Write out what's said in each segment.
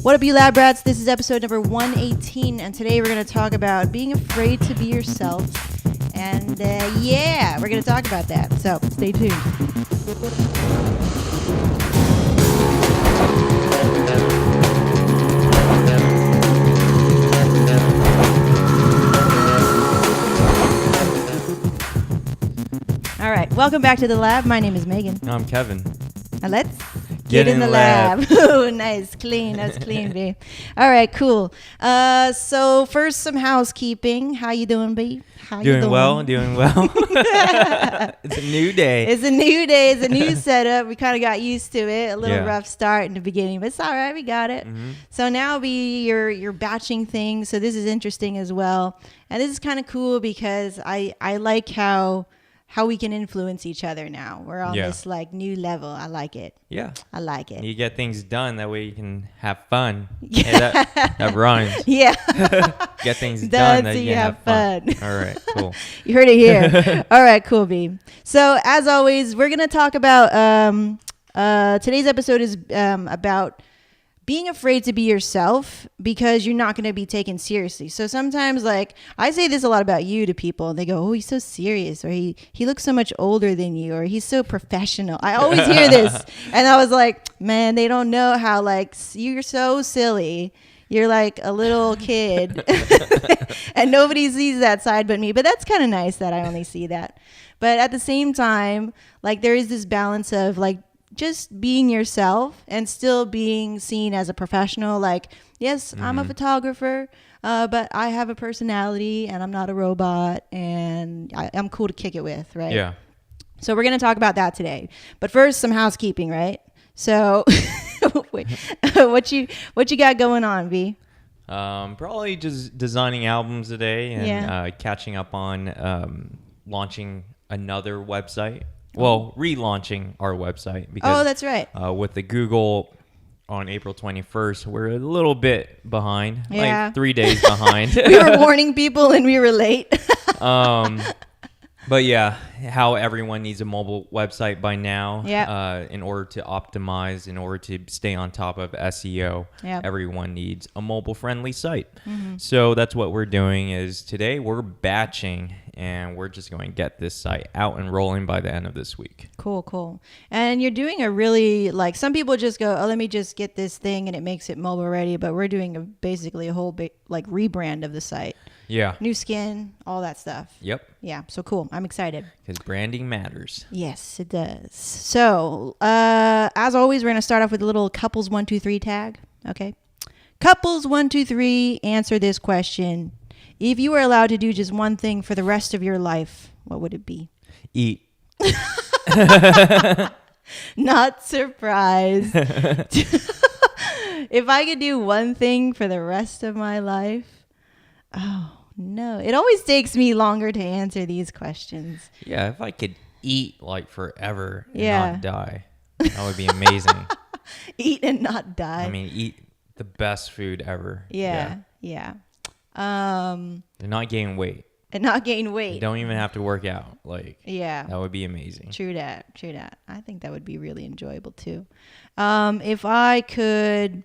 What up, you lab rats? This is episode number 118, and today we're going to talk about being afraid to be yourself. And we're going to talk about that. So stay tuned. All right, welcome back to the lab. My name is Megan. I'm Kevin. And let's get in the lab. Oh, nice. Clean. That's clean, B. All right, cool. So first, some housekeeping. How you doing, B? Doing well. It's a new day. It's a new setup. We kind of got used to it. A little rough start in the beginning, but it's all right. We got it. Mm-hmm. So now, B, you're batching things. So this is interesting as well. And this is kind of cool because I like how we can influence each other now. We're on this like new level. I like it. Yeah. I like it. You get things done. That way you can have fun. Yeah. That rhymes. Yeah. Get things done so that you have fun. All right, cool. You heard it here. All right, cool, B. So as always, we're going to talk about, today's episode is about being afraid to be yourself because you're not going to be taken seriously. So sometimes, like, I say this a lot about you to people, and they go, oh, he's so serious, or he looks so much older than you, or he's so professional. I always hear this. And I was like, man, they don't know how, like, you're so silly. You're like a little kid. And nobody sees that side but me. But that's kind of nice that I only see that. But at the same time, like, there is this balance of, like, just being yourself and still being seen as a professional. Like, yes, I'm a photographer, but I have a personality and I'm not a robot, and I'm cool to kick it with, right? Yeah. So we're going to talk about that today. But first, some housekeeping, right? So what you got going on, V? Probably just designing albums today and catching up on launching another website. Well, relaunching our website because that's right. With the Google on April 21st, we're a little bit behind, like 3 days behind. We were warning people and we were late. But yeah, how everyone needs a mobile website by now. In order to optimize, in order to stay on top of SEO, everyone needs a mobile-friendly site. Mm-hmm. So that's what we're doing is today we're batching, and we're just going to get this site out and rolling by the end of this week. Cool. And you're doing a really, like, some people just go, oh, let me just get this thing and it makes it mobile ready. But we're doing basically a whole big, like, rebrand of the site. Yeah. New skin, all that stuff. Yep. Yeah. So cool. I'm excited. Because branding matters. Yes, it does. So, as always, we're going to start off with a little couples 1, 2, 3 tag. Okay. Couples 1, 2, 3, answer this question. If you were allowed to do just one thing for the rest of your life, what would it be? Eat. Not surprised. If I could do one thing for the rest of my life, oh no, it always takes me longer to answer these questions. Yeah, if I could eat like forever and not die, that would be amazing. Eat and not die. I mean, eat the best food ever. Yeah. And not gain weight. You don't even have to work out. Like, that would be amazing. True that. I think that would be really enjoyable too. If I could,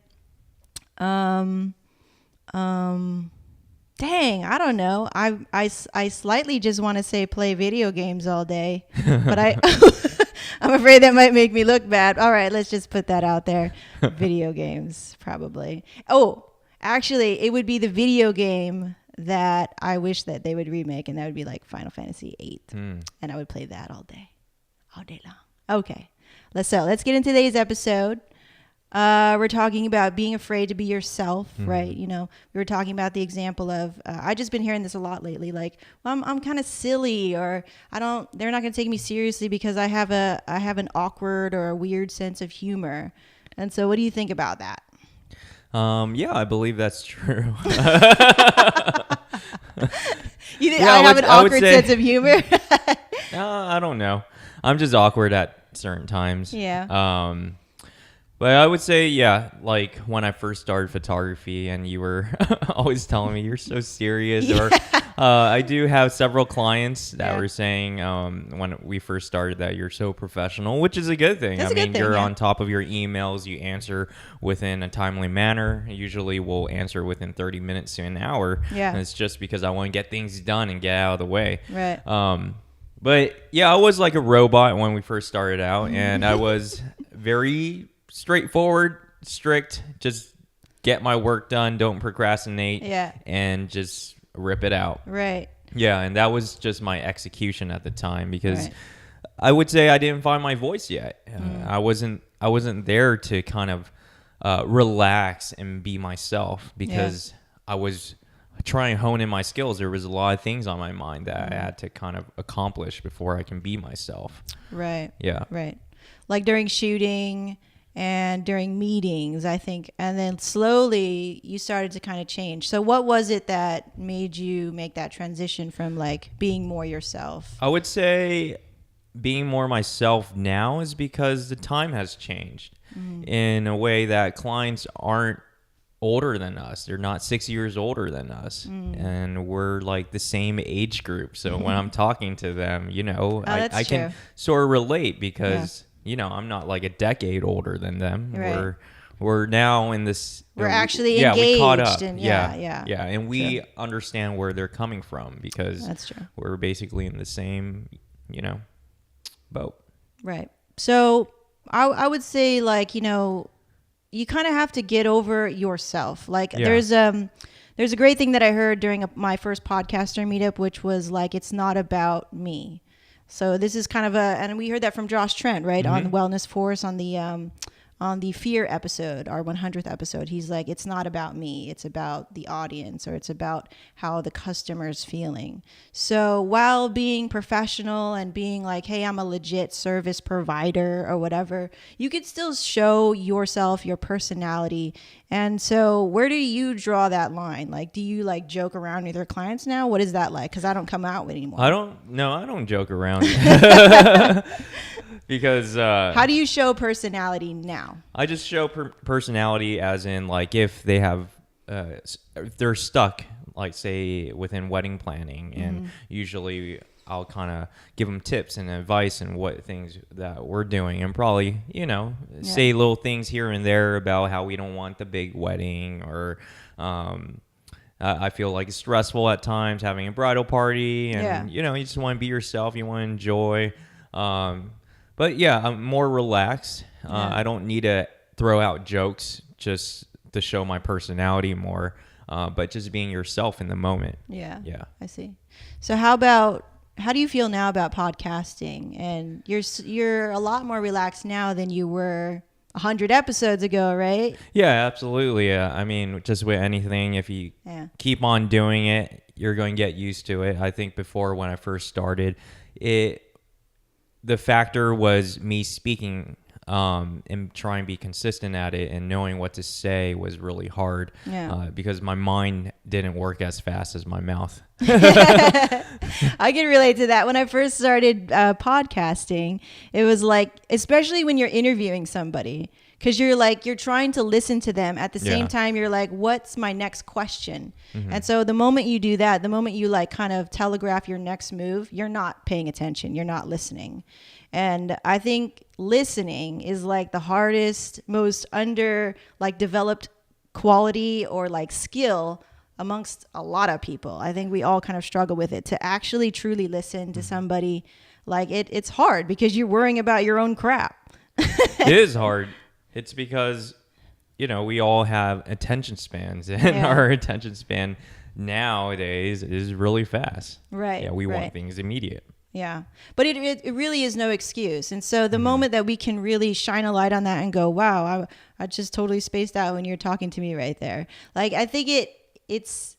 dang, I don't know. I slightly just want to say play video games all day, but I'm afraid that might make me look bad. All right, let's just put that out there. Video games, probably. Oh, actually, it would be the video game that I wish that they would remake, and that would be like Final Fantasy VIII. And I would play that all day long. Okay, let's get into today's episode. We're talking about being afraid to be yourself, right? You know, we were talking about the example of, I just been hearing this a lot lately, like, well, I'm kind of silly, or they're not going to take me seriously because I have an awkward or a weird sense of humor. And so what do you think about that? Yeah, I believe that's true. You think I have an awkward sense of humor? I don't know. I'm just awkward at certain times. Yeah. But I would say, yeah, like when I first started photography and you were always telling me you're so serious, I do have several clients that were saying when we first started that you're so professional, which is a good thing. That's a good thing, you're on top of your emails. You answer within a timely manner. Usually we'll answer within 30 minutes to an hour. Yeah. And it's just because I want to get things done and get out of the way. Right. But yeah, I was like a robot when we first started out, and I was very straightforward, strict, just get my work done, don't procrastinate, and just rip it out. Right. Yeah, and that was just my execution at the time, because I would say I didn't find my voice yet. I wasn't there to kind of relax and be myself, because I was trying to hone in my skills. There was a lot of things on my mind that I had to kind of accomplish before I can be myself. Right. Yeah. Right. Like during shooting and during meetings, I think, and then slowly you started to kind of change. So what was it that made you make that transition from like being more yourself? I would say being more myself now is because the time has changed in a way that clients aren't older than us. They're not 6 years older than us, and we're like the same age group. So when I'm talking to them, I can sort of relate, because I'm not like a decade older than them. Right. We're now in this. We're actually engaged. We caught up. And and we understand where they're coming from, because that's true. We're basically in the same, boat. Right. So I would say, like, you kind of have to get over yourself. Like there's a great thing that I heard during my first podcaster meetup, which was like, it's not about me. So this is kind of and we heard that from Josh Trent, right? On Wellness Force, on the Fear episode, our 100th episode. He's like, it's not about me. It's about the audience, or it's about how the customer's feeling. So while being professional and being like, hey, I'm a legit service provider or whatever, you could still show yourself, your personality. And so where do you draw that line? Like, do you like joke around with your clients now? What is that like? Because I don't come out with anymore. I don't joke around. Because how do you show personality now? I just show personality as in, like, if they have if they're stuck, like, say within wedding planning, and usually I'll kind of give them tips and advice and what things that we're doing, and probably say little things here and there about how we don't want the big wedding, or I feel like it's stressful at times having a bridal party, and you just want to be yourself, you want to enjoy. But yeah, I'm more relaxed. I don't need to throw out jokes just to show my personality more, but just being yourself in the moment. Yeah. I see. So how do you feel now about podcasting? And you're a lot more relaxed now than you were 100 episodes ago, right? Yeah, absolutely. I mean, just with anything, if you keep on doing it, you're going to get used to it. I think before, when I first started, the factor was me speaking and trying to be consistent at it, and knowing what to say was really hard because my mind didn't work as fast as my mouth. I can relate to that. When I first started podcasting, it was like, especially when you're interviewing somebody, because you're trying to listen to them at the same time. You're like, what's my next question? And so the moment you do that, the moment you like kind of telegraph your next move, you're not paying attention. You're not listening. And I think listening is like the hardest, most developed quality or like skill amongst a lot of people. I think we all kind of struggle with it, to actually truly listen to somebody. Like it's hard because you're worrying about your own crap. It is hard. It's because, we all have attention spans, and our attention span nowadays is really fast. Right. Yeah, we want things immediate. Yeah. But it really is no excuse. And so the moment that we can really shine a light on that and go, wow, I just totally spaced out when you're talking to me right there. Like, I think it's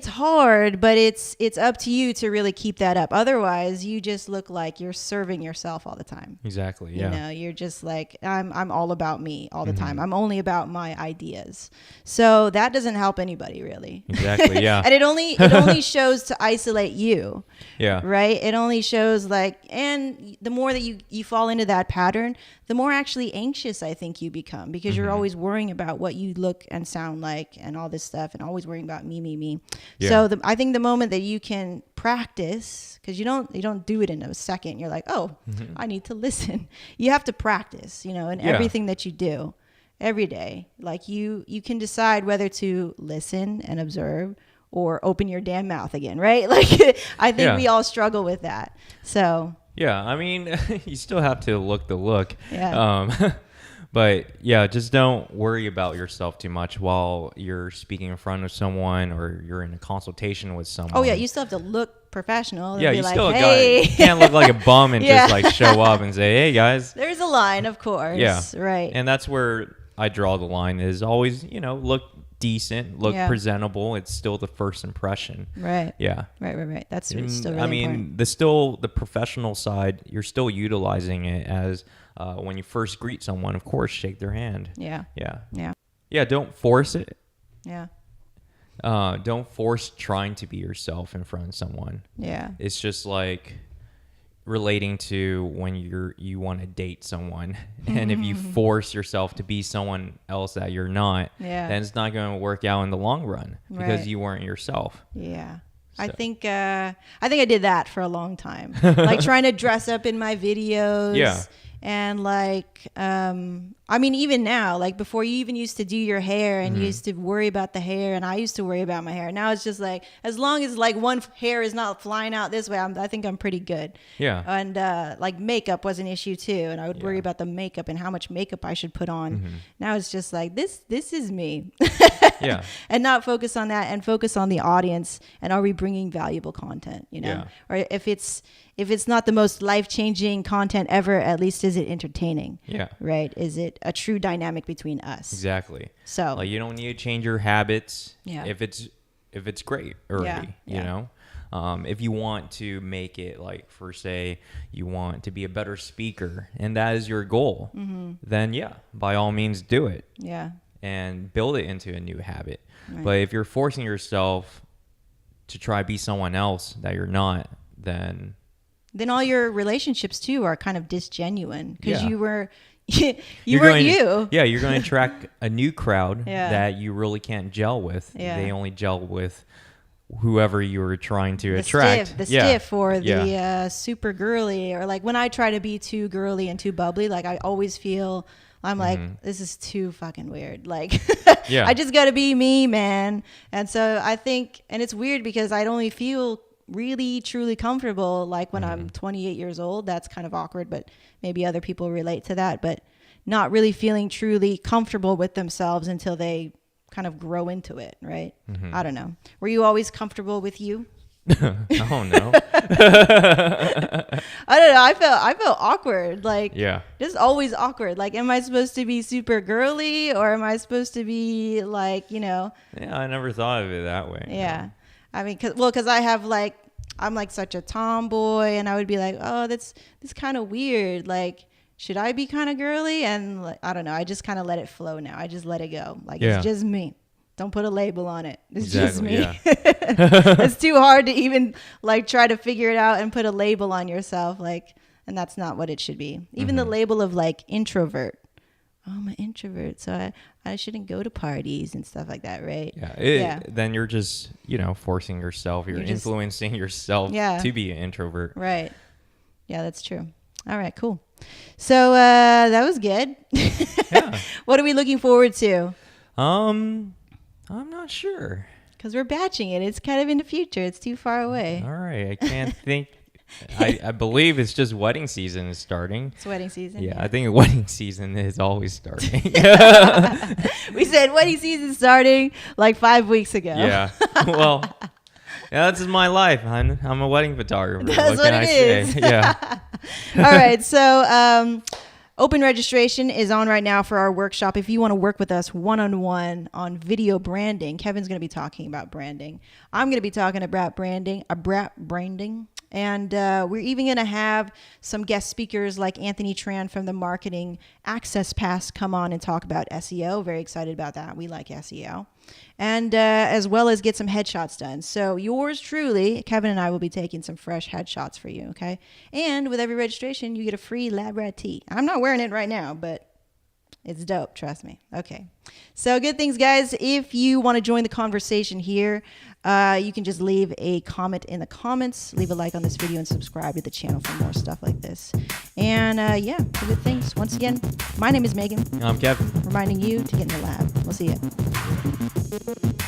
hard, but it's up to you to really keep that up. Otherwise, you just look like you're serving yourself all the time. Exactly. Yeah. You're just like, I'm all about me all the time. I'm only about my ideas. So that doesn't help anybody, really. Exactly. Yeah. And it only shows to isolate you. Yeah. Right. It only shows and the more that you fall into that pattern, the more actually anxious I think you become, because you're always worrying about what you look and sound like and all this stuff, and always worrying about me. So I think the moment that you can practice, because you don't do it in a second. You're like, oh, I need to listen. You have to practice, in everything that you do every day. Like you can decide whether to listen and observe or open your damn mouth again, right? Like I think we all struggle with that. So yeah, I mean, you still have to look the look. Yeah. But yeah, just don't worry about yourself too much while you're speaking in front of someone or you're in a consultation with someone. Oh yeah, you still have to look professional. Yeah, you like, still hey. You can't look like a bum and just like show up and say, hey guys. There's a line, of course. Yeah. Right. And that's where I draw the line is always, look decent, look presentable. It's still the first impression. Right. Yeah. Right. That's still really important. The professional side, you're still utilizing it as when you first greet someone, of course, shake their hand. Yeah. Don't force it. Yeah. Don't force trying to be yourself in front of someone. Yeah. It's just like relating to when you want to date someone, and if you force yourself to be someone else that you're not, then it's not going to work out in the long run because you weren't yourself. Yeah. So. I think I did that for a long time, like trying to dress up in my videos. Yeah. And like, I mean, even now, like before you even used to do your hair and you used to worry about the hair, and I used to worry about my hair. Now it's just like, as long as like one hair is not flying out this way, I think I'm pretty good. Yeah. And like makeup was an issue too. And I would worry about the makeup and how much makeup I should put on. Now it's just like, this is me. Yeah. And not focus on that and focus on the audience. And are we bringing valuable content, Or if it's not the most life-changing content ever, at least is it entertaining? Yeah. Right? Is it a true dynamic between us? Exactly. So like you don't need to change your habits if it's great already, you know? If you want to make it like, for say, you want to be a better speaker and that is your goal, then by all means do it. Yeah. And build it into a new habit. Right. But if you're forcing yourself to try be someone else that you're not, then all your relationships too are kind of disgenuine because you weren't you're going to attract a new crowd that you really can't gel with. Yeah. They only gel with whoever you were trying to attract. The stiff or the super girly, or like when I try to be too girly and too bubbly, like I always feel I'm like, this is too fucking weird. Like, I just got to be me, man. And so I think, and it's weird because I'd only feel really, truly comfortable like when I'm 28 years old. That's kind of awkward, but maybe other people relate to that. But not really feeling truly comfortable with themselves until they kind of grow into it, right? I don't know. Were you always comfortable with you? Oh no. I don't know. I felt awkward. Like, just always awkward. Like, am I supposed to be super girly or am I supposed to be like, Yeah, I never thought of it that way. Yeah. No. I mean, cause I have like, I'm like such a tomboy, and I would be like, oh, that's kind of weird. Like, should I be kind of girly? And like, I don't know. I just kind of let it flow now. I just let it go. Like, it's just me. Don't put a label on it. It's just me. Yeah. It's too hard to even like try to figure it out and put a label on yourself. Like, and that's not what it should be. Even the label of like introvert. Oh, I'm an introvert, so I shouldn't go to parties and stuff like that, right? Yeah. Then you're just, forcing yourself. You're influencing yourself to be an introvert. Right. Yeah, that's true. All right, cool. So that was good. Yeah. What are we looking forward to? I'm not sure. Because we're batching it. It's kind of in the future. It's too far away. All right. I can't think. I believe it's just wedding season is starting. It's wedding season? Yeah, I think wedding season is always starting. We said wedding season starting like 5 weeks ago. Yeah. Well, that's my life. I'm a wedding photographer. That's what it is. Yeah. All right. So, open registration is on right now for our workshop. If you want to work with us one-on-one on video branding, Kevin's going to be talking about branding. I'm going to be talking about branding. And we're even going to have some guest speakers like Anthony Tran from the Marketing Access Pass come on and talk about SEO. Very excited about that. We like SEO. And as well as get some headshots done. So yours truly, Kevin and I will be taking some fresh headshots for you, okay? And with every registration, you get a free Lab Rat tee. I'm not wearing it right now, but It's dope. Trust me. Okay. So good things, guys. If you want to join the conversation here, you can just leave a comment in the comments, leave a like on this video, and subscribe to the channel for more stuff like this. And yeah, good things. Once again, my name is Megan. I'm Kevin. Reminding you to get in the lab. We'll see you.